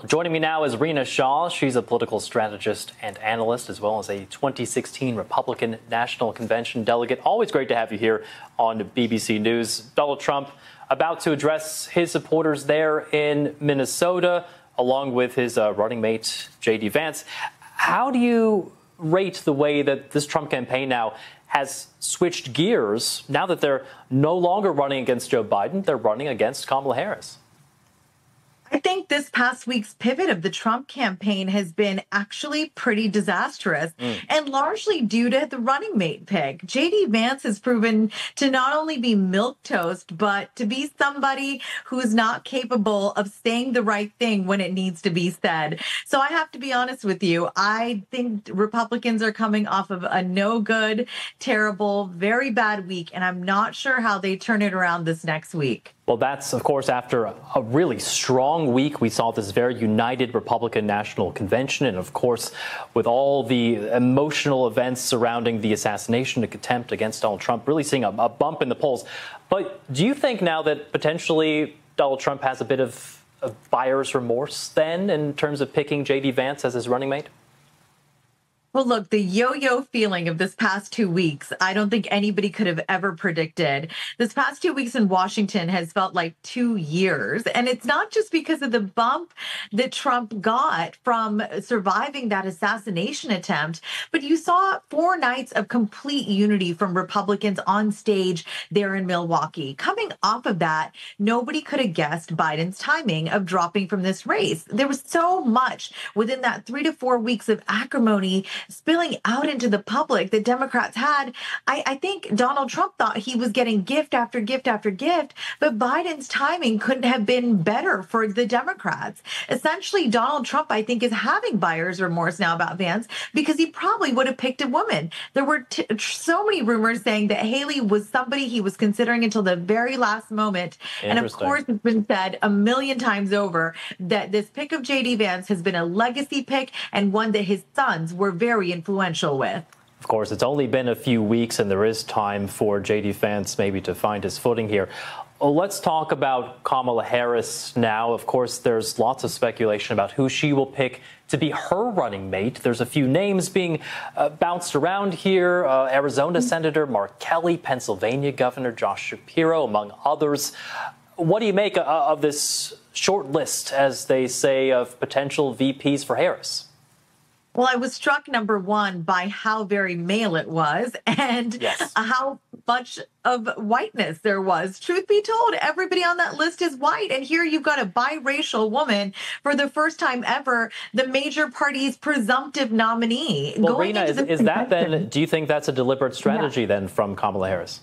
Joining me now is Rina Shah. She's a political strategist and analyst, as well as a 2016 Republican National Convention delegate. Always great to have you here on BBC News. Donald Trump about to address his supporters there in Minnesota, along with his running mate, J.D. Vance. How do you rate the way that this Trump campaign now has switched gears now that they're no longer running against Joe Biden, they're running against Kamala Harris? I think this past week's pivot of the Trump campaign has been actually pretty disastrous and largely due to the running mate pick. J.D. Vance has proven to not only be milquetoast, but to be somebody who is not capable of saying the right thing when it needs to be said. So I have to be honest with you. I think Republicans are coming off of a no good, terrible, very bad week, and I'm not sure how they turn it around this next week. Well, that's, of course, after a really strong week. We saw this very united Republican National Convention. And, of course, with all the emotional events surrounding the assassination attempt against Donald Trump, really seeing a bump in the polls. But do you think now that potentially Donald Trump has a bit of buyer's remorse then in terms of picking J.D. Vance as his running mate? Well, look, the yo-yo feeling of this past 2 weeks, I don't think anybody could have ever predicted. This past 2 weeks in Washington has felt like 2 years. And it's not just because of the bump that Trump got from surviving that assassination attempt, but you saw 4 nights of complete unity from Republicans on stage there in Milwaukee. Coming off of that, nobody could have guessed Biden's timing of dropping from this race. There was so much within that 3 to 4 weeks of acrimony spilling out into the public that Democrats had. I think Donald Trump thought he was getting gift after gift after gift, but Biden's timing couldn't have been better for the Democrats. Essentially, Donald Trump, I think, is having buyer's remorse now about Vance because he probably would have picked a woman. There were so many rumors saying that Haley was somebody he was considering until the very last moment. And of course, it's been said a million times over that this pick of J.D. Vance has been a legacy pick and one that his sons were very influential with. Of course, it's only been a few weeks and there is time for J.D. Vance maybe to find his footing here. Well, let's talk about Kamala Harris now. Of course, there's lots of speculation about who she will pick to be her running mate. There's a few names being bounced around here. Arizona Senator Mark Kelly, Pennsylvania Governor Josh Shapiro, among others. What do you make of this short list, as they say, of potential VPs for Harris? Well, I was struck, number one, by how very male it was and how much of whiteness there was. Truth be told, everybody on that list is white. And here you've got a biracial woman for the first time ever, the major party's presumptive nominee. Well, Rina, is that then, do you think that's a deliberate strategy then from Kamala Harris?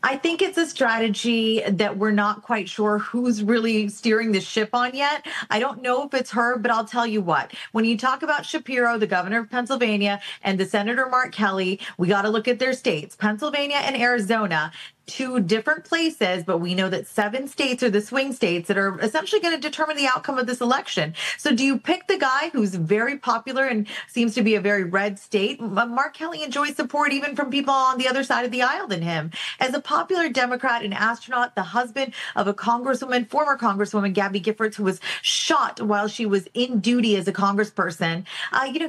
I think it's a strategy that we're not quite sure who's really steering the ship on yet. I don't know if it's her, but I'll tell you what. When you talk about Shapiro, the governor of Pennsylvania, and the Senator Mark Kelly, we got to look at their states, Pennsylvania and Arizona. 2 different places, but we know that 7 states are the swing states that are essentially going to determine the outcome of this election. So do you pick the guy who's very popular and seems to be a very red state? Mark Kelly enjoys support even from people on the other side of the aisle than him. As a popular Democrat and astronaut, the husband of a congresswoman, former Congresswoman Gabby Giffords, who was shot while she was in duty as a congressperson,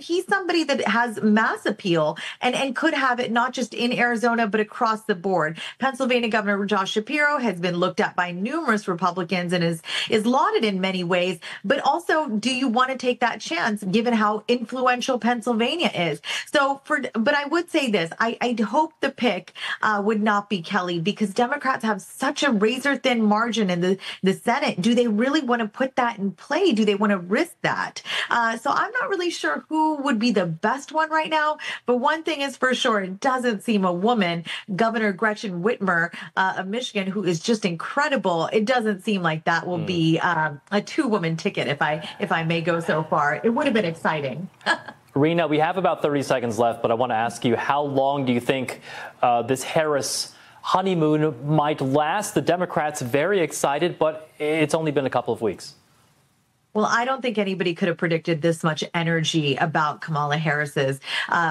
he's somebody that has mass appeal and could have it not just in Arizona, but across the board. Pennsylvania Governor Josh Shapiro has been looked at by numerous Republicans and is lauded in many ways. But also, do you want to take that chance given how influential Pennsylvania is? But I would say this, I hope the pick would not be Kelly because Democrats have such a razor thin margin in the Senate. Do they really want to put that in play? Do they want to risk that? So I'm not really sure who would be the best one right now. But one thing is for sure, it doesn't seem a woman, Governor Gretchen Whitmer of Michigan, who is just incredible. It doesn't seem like that will be a 2-woman ticket, if I may go so far. It would have been exciting. Rina, we have about 30 seconds left, but I want to ask you, how long do you think this Harris honeymoon might last? The Democrats very excited, but it's only been a couple of weeks. Well, I don't think anybody could have predicted this much energy about Kamala Harris's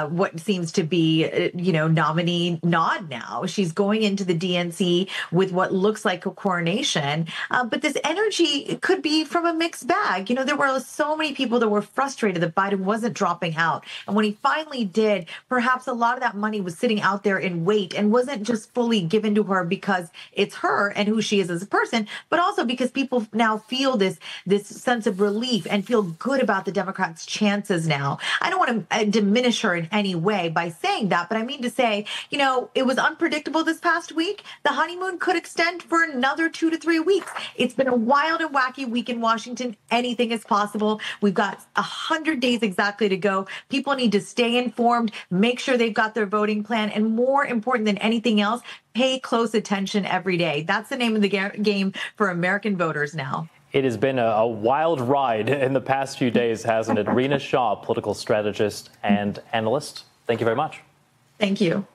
what seems to be, nominee nod now. She's going into the DNC with what looks like a coronation, but this energy could be from a mixed bag. There were so many people that were frustrated that Biden wasn't dropping out. And when he finally did, perhaps a lot of that money was sitting out there in wait and wasn't just fully given to her because it's her and who she is as a person, but also because people now feel this sense of relief and feel good about the Democrats' chances now. I don't want to diminish her in any way by saying that, but I mean to say, it was unpredictable this past week. The honeymoon could extend for another 2 to 3 weeks. It's been a wild and wacky week in Washington. Anything is possible. We've got 100 days exactly to go. People need to stay informed, make sure they've got their voting plan, and more important than anything else, pay close attention every day. That's the name of the game for American voters now. It has been a wild ride in the past few days, hasn't it? Rina Shah, political strategist and analyst, thank you very much. Thank you.